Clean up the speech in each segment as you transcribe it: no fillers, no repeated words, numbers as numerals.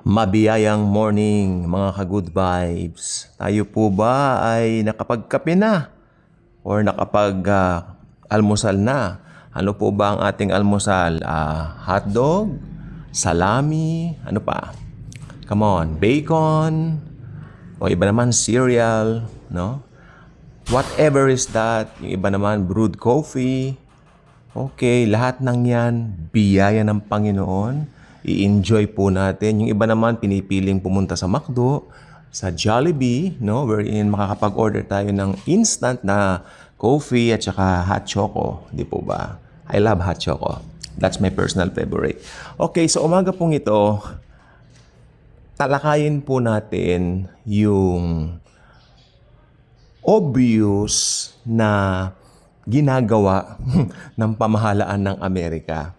Mabiyayang morning mga ka-good vibes. Tayo po ba ay nakapagkape na? Or almusal na? Ano po ba ang ating almusal? Hotdog? Salami? Ano pa? Come on, bacon? O iba naman cereal? No? Whatever is that. Yung iba naman brewed coffee. Okay, lahat ng yan, biyaya ng Panginoon. I-enjoy po natin. Yung iba naman, pinipiling pumunta sa McDo, sa Jollibee, no? Wherein makakapag-order tayo ng instant na coffee at saka hot choco. Di po ba? I love hot choco. That's my personal favorite. Okay, so umaga pong ito, talakayin po natin yung obvious na ginagawa ng pamahalaan ng Amerika,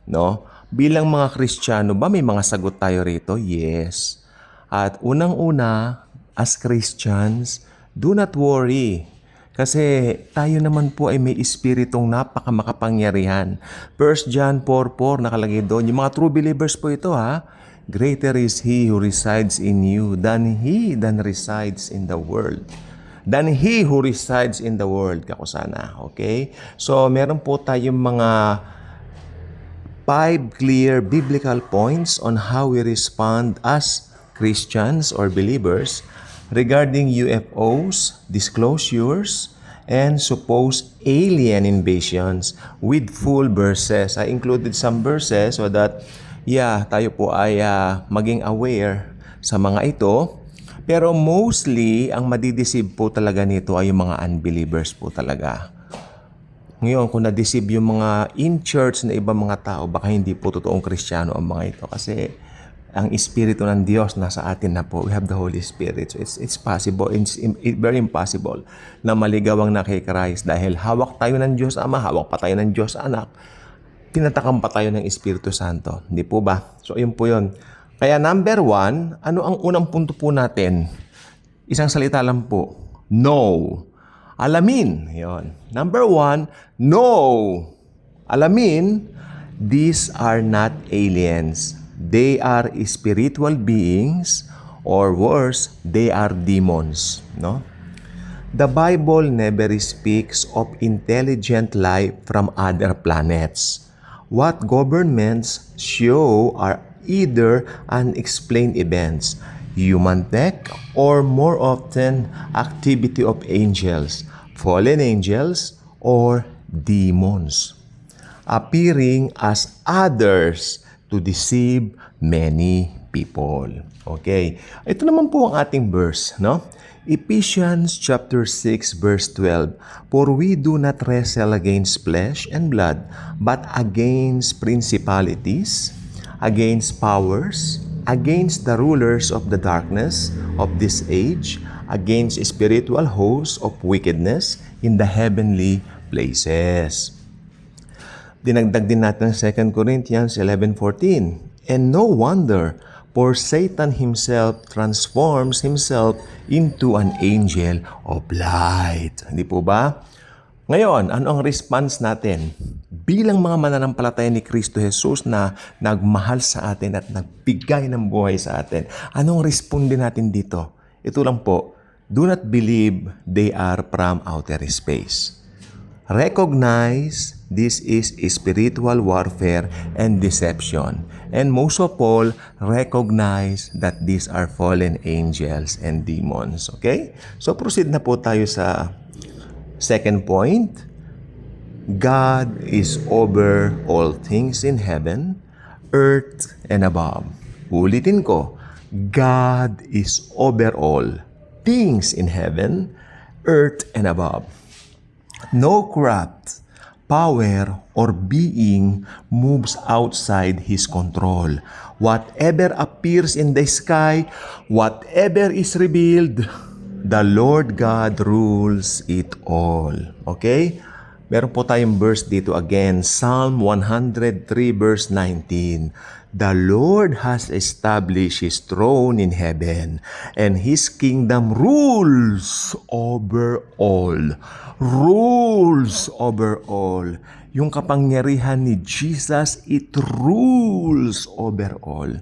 no? Bilang mga Kristiyano ba may mga sagot tayo rito? Yes. At unang-una, as Christians, do not worry. Kasi tayo naman po ay may espiritong napakamakapangyarihan. 1 John 4:4 nakalagay doon. Yung mga true believers po ito ha. Greater is He who resides in you than He that resides in the world. Than He who resides in the world. Kako sana. Okay? So, meron po tayong mga 5 clear biblical points on how we respond as Christians or believers regarding UFOs, disclosures, and supposed alien invasions with full verses. I included some verses so that, tayo po ay maging aware sa mga ito. Pero mostly, ang madideceive po talaga nito ay yung mga unbelievers po talaga. Ngayon, kung na-deceive yung mga in-church na ibang mga tao, baka hindi po totoong Kristiyano ang mga ito. Kasi ang Espiritu ng Diyos nasa atin na po. We have the Holy Spirit. So it's possible, it's very impossible na maligawang na kay Christ dahil hawak tayo ng Diyos Ama, hawak pa tayo ng Diyos Anak, tinatakam pa tayo ng Espiritu Santo. Hindi po ba? So yun po yun. Kaya number 1, ano ang unang punto po natin? Isang salita lang po. No. Alamin. Yon. Number 1, no. Alamin, these are not aliens. They are spiritual beings or worse, they are demons. No? The Bible never speaks of intelligent life from other planets. What governments show are either unexplained events, human tech, or more often, activity of angels, fallen angels, or demons, appearing as others to deceive many people. Okay. Ito naman po ang ating verse, no? Ephesians chapter 6 verse 12. For we do not wrestle against flesh and blood, but against principalities, against powers, against the rulers of the darkness of this age, against spiritual hosts of wickedness in the heavenly places. Dinagdag din natin sa 2 Corinthians 11:14. And no wonder, for Satan himself transforms himself into an angel of light. Hindi po ba? Ngayon, ano ang response natin? Bilang mga mananampalataya ni Kristo Jesus na nagmahal sa atin at nagbigay ng buhay sa atin, anong responde natin dito? Ito lang po, do not believe they are from outer space. Recognize this is spiritual warfare and deception. And most of all, recognize that these are fallen angels and demons. Okay? So proceed na po tayo sa second point. God is over all things in heaven, earth, and above. Ulitin ko, God is over all things in heaven, earth, and above. No craft, power, or being moves outside His control. Whatever appears in the sky, whatever is revealed, the Lord God rules it all. Okay? Meron po tayong verse dito again, Psalm 103 verse 19. The Lord has established His throne in heaven, and His kingdom rules over all. Rules over all. Yung kapangyarihan ni Jesus, it rules over all.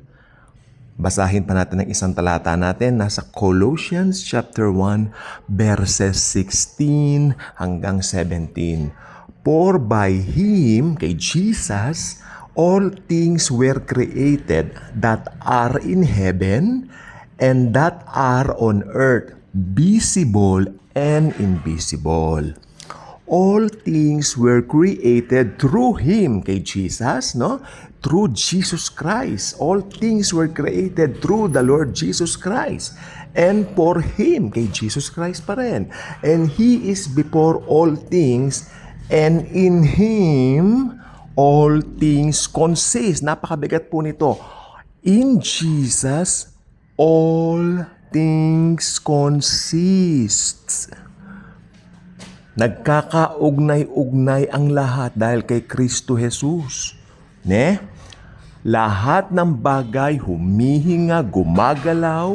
Basahin pa natin ang isang talata natin. Nasa Colossians chapter 1, verses 16 hanggang 17. For by Him, kay Jesus, all things were created that are in heaven and that are on earth, visible and invisible. All things were created through Him, kay Jesus, no? Through Jesus Christ. All things were created through the Lord Jesus Christ. And for Him, kay Jesus Christ pa rin. And He is before all things, and in Him, all things consist. Napakabigat po nito. In Jesus, all things consist. Nagkakaugnay-ugnay ang lahat dahil kay Kristo Jesus. Ne? Lahat ng bagay humihinga, gumagalaw,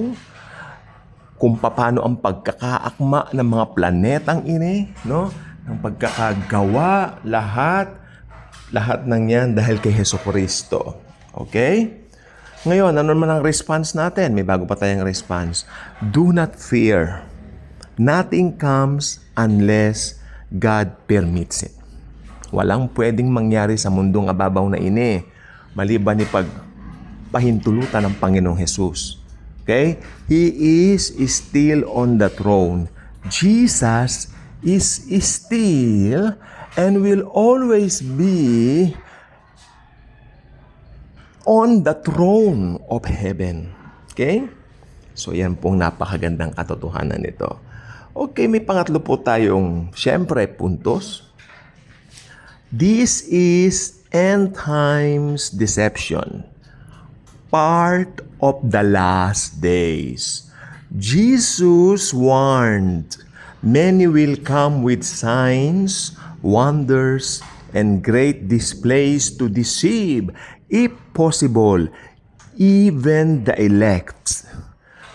kung paano ang pagkakaakma ng mga planetang ini, no? Ng pagkakagawa, lahat ng yan dahil kay Jesucristo. Okay? Ngayon, ano naman ang response natin? May bago pa tayong response. Do not fear. Nothing comes unless God permits it. Walang pwedeng mangyari sa mundong ababaw na ini maliban ni pagpahintulutan ng Panginoong Jesus. Okay? He is still on the throne. Jesus is still and will always be on the throne of heaven. Okay? So yan pong napakagandang katotohanan nito. Okay, may pangatlo po tayong, syempre, puntos. This is end times deception. Part of the last days. Jesus warned, many will come with signs, wonders, and great displays to deceive, if possible, even the elect.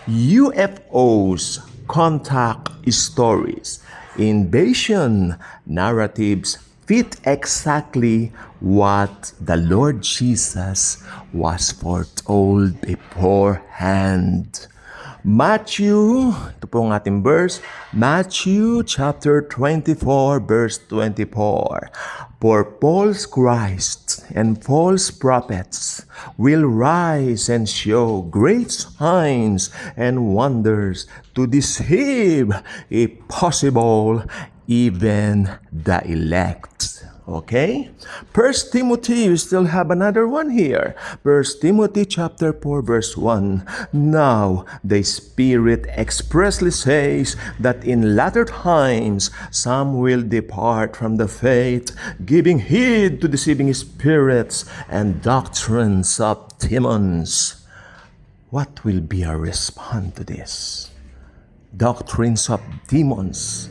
UFOs, contact stories, invasion narratives fit exactly what the Lord Jesus was foretold beforehand. Matthew, ito po ang ating verse, Matthew chapter 24, verse 24. For false Christ and false prophets will rise and show great signs and wonders to deceive, if possible, even the elect. Okay? 1 Timothy, we still have another one here. 1 Timothy chapter 4 verse 1. Now, the Spirit expressly says that in latter times some will depart from the faith, giving heed to deceiving spirits and doctrines of demons. What will be our response to this? Doctrines of demons.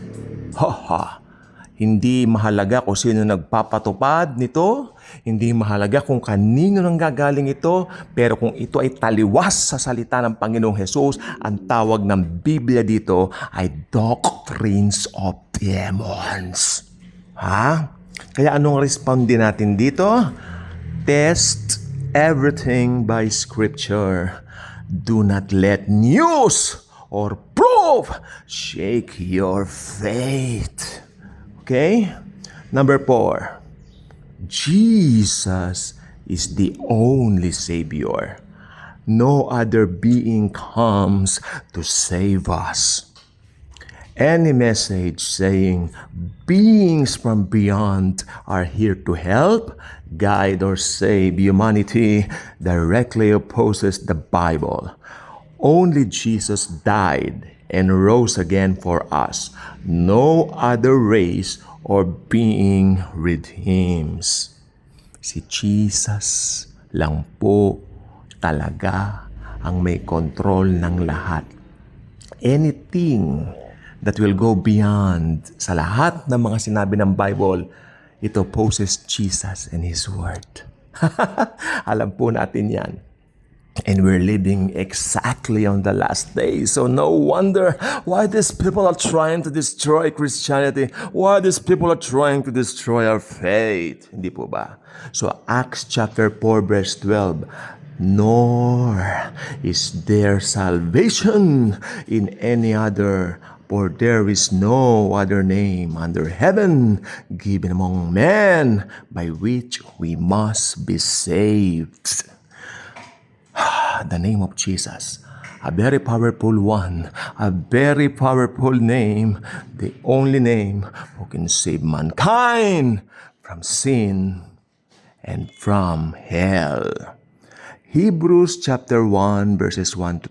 Hindi mahalaga kung sino nagpapatupad nito, hindi mahalaga kung kanino nang gagaling ito, pero kung ito ay taliwas sa salita ng Panginoong Hesus, ang tawag ng Biblia dito ay doctrines of demons. Ha? Kaya anong responde natin dito? Test everything by Scripture. Do not let news or proof shake your faith. Okay? Number 4. Jesus is the only Savior. No other being comes to save us. Any message saying beings from beyond are here to help, guide, or save humanity directly opposes the Bible. Only Jesus died and rose again for us. No other race or being redeems. Si Jesus lang po talaga ang may control ng lahat. Anything that will go beyond sa lahat ng mga sinabi ng Bible, it opposes Jesus and His Word. Alam po natin yan. And we're living exactly on the last days. So no wonder why these people are trying to destroy Christianity. Why these people are trying to destroy our faith. Hindi po ba? So Acts chapter 4 verse 12. nor is there salvation in any other, for there is no other name under heaven given among men by which we must be saved. The name of Jesus, a very powerful one, a very powerful name, the only name who can save mankind from sin and from hell. Hebrews chapter 1 verses 1 to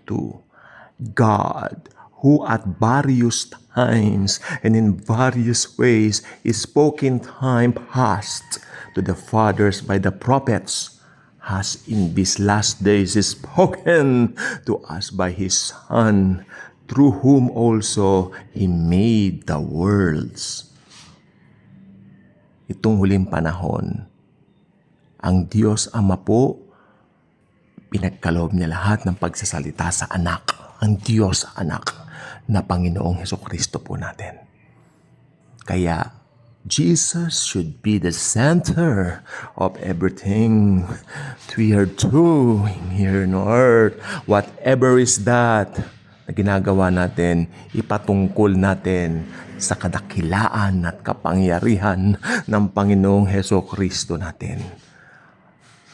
2. God, who at various times and in various ways is spoken time past to the fathers by the prophets, has in these last days spoken to us by His Son, through whom also He made the worlds. Itong huling panahon, ang Diyos Ama po, pinagkaloob niya lahat ng pagsasalita sa anak, ang Diyos anak na Panginoong Hesukristo po natin. Kaya, Jesus should be the center of everything we are doing here on earth. Whatever is that na ginagawa natin, ipatungkol natin sa kadakilaan at kapangyarihan ng Panginoong Hesukristo natin.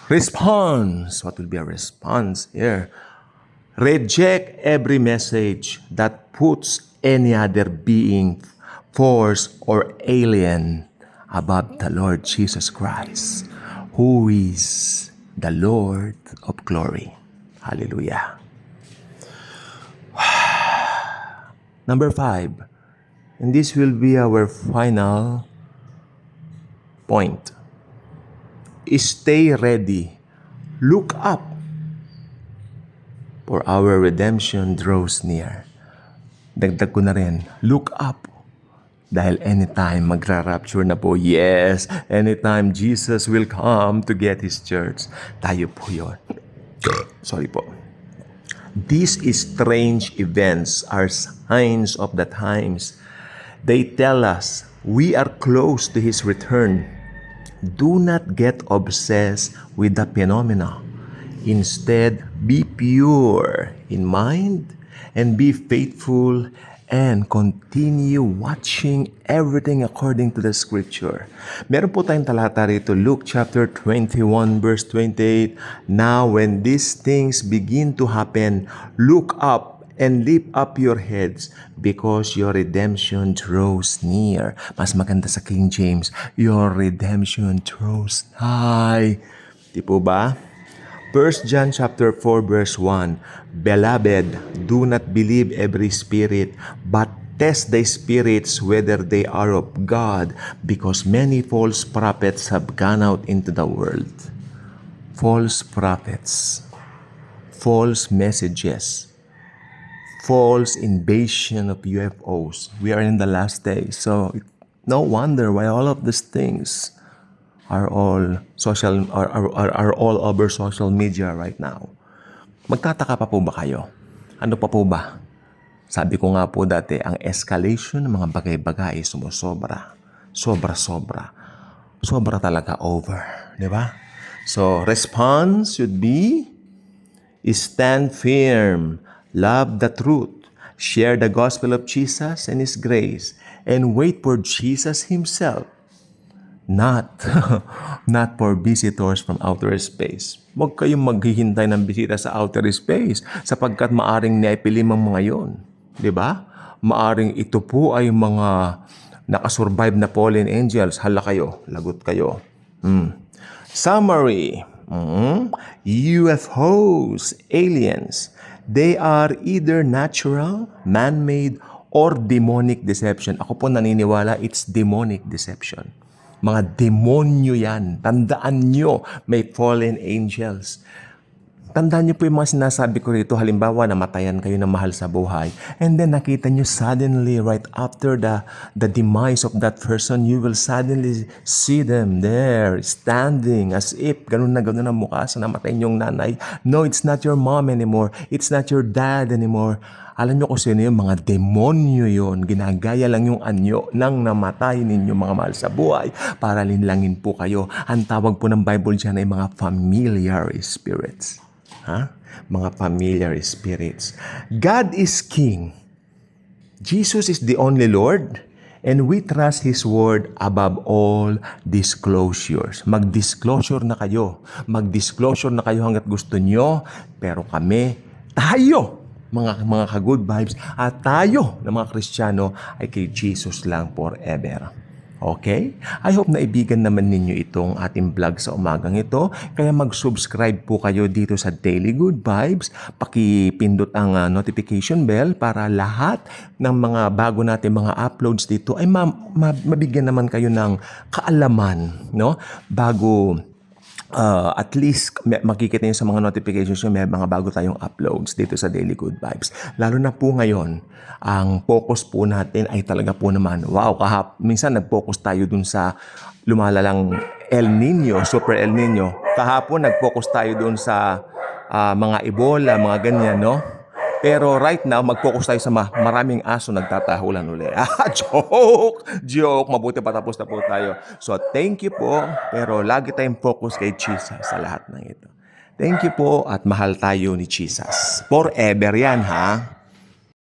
Response. What will be a response here? Reject every message that puts any other being, force, or alien above the Lord Jesus Christ, who is the Lord of glory. Hallelujah. Number 5, and this will be our final point. Stay ready. Look up, for our redemption draws near. Dagdag ko na rin, look up. Dahil anytime magra-rapture na po, yes, anytime Jesus will come to get His church, tayo po yun. Sorry po. These strange events are signs of the times. They tell us we are close to His return. Do not get obsessed with the phenomena. Instead, be pure in mind and be faithful and continue watching everything according to the Scripture. Meron po tayong talata rito, Luke chapter 21 verse 28. Now when these things begin to happen, look up and lift up your heads because your redemption draws near. Mas maganda sa King James, your redemption draws nigh. Di po ba? 1 John chapter 4 verse 1, Beloved, do not believe every spirit, but test the spirits whether they are of God, because many false prophets have gone out into the world. False prophets, false messages, false invasion of UFOs. We are in the last days, so no wonder why all of these things are all all over social media right now. Magtataka pa po ba kayo? Ano pa po ba? Sabi ko nga po dati, ang escalation ng mga bagay-bagay sumusobra. Sobra-sobra. Sobra talaga over. Di ba? So, response should be, stand firm, love the truth, share the gospel of Jesus and His grace, and wait for Jesus Himself. Not for visitors from outer space. Huwag kayong maghihintay ng bisita sa outer space sapagkat maaring naipilim ang mga yon. Diba? Maaring ito po ay mga nakasurvive na fallen angels. Hala kayo, lagot kayo. Summary. UFOs, aliens, they are either natural, man-made, or demonic deception. Ako po naniniwala it's demonic deception. Mga demonyo yan. Tandaan nyo, may fallen angels. Tandaan nyo po yung mga sinasabi ko rito. Halimbawa, namatayan kayo ng mahal sa buhay. And then nakita nyo suddenly, right after the demise of that person, you will suddenly see them there, standing as if ganun na ganun ang mukha sa namatay nyong nanay. No, it's not your mom anymore. It's not your dad anymore. Alam nyo kung sino yung mga demonyo yon. Ginagaya lang yung anyo ng namatay ninyo mga mahal sa buhay para linlangin po kayo. Ang tawag po ng Bible dyan ay mga familiar spirits. ha? Mga familiar spirits. God is King. Jesus is the only Lord, and we trust His Word above all disclosures. Mag-disclosure na kayo. Mag-disclosure na kayo hanggat gusto nyo. Pero kami, tayo, mga ka-good vibes, at tayo na mga Kristiyano ay kay Jesus lang forever. Okay? I hope na ibigan naman ninyo itong ating vlog sa umagang ito. Kaya mag-subscribe po kayo dito sa Daily Good Vibes. Pakipindot ang notification bell para lahat ng mga bago natin mga uploads dito ay mabigyan naman kayo ng kaalaman, no? Bago at least makikita nyo sa mga notifications nyo, may mga bago tayong uploads dito sa Daily Good Vibes. Lalo na po ngayon, ang focus po natin ay talaga po naman, wow, minsan nag-focus tayo dun sa lumalalang El Nino, Super El Nino. Kahapon nag-focus tayo dun sa mga Ebola, mga ganyan, no? Pero right now, mag-focus tayo sa maraming aso nagtatahulan uli. Joke! Joke! Mabuti patapos na po tayo. So, thank you po. Pero lagi tayong focus kay Jesus sa lahat ng ito. Thank you po at mahal tayo ni Jesus. Forever yan, ha?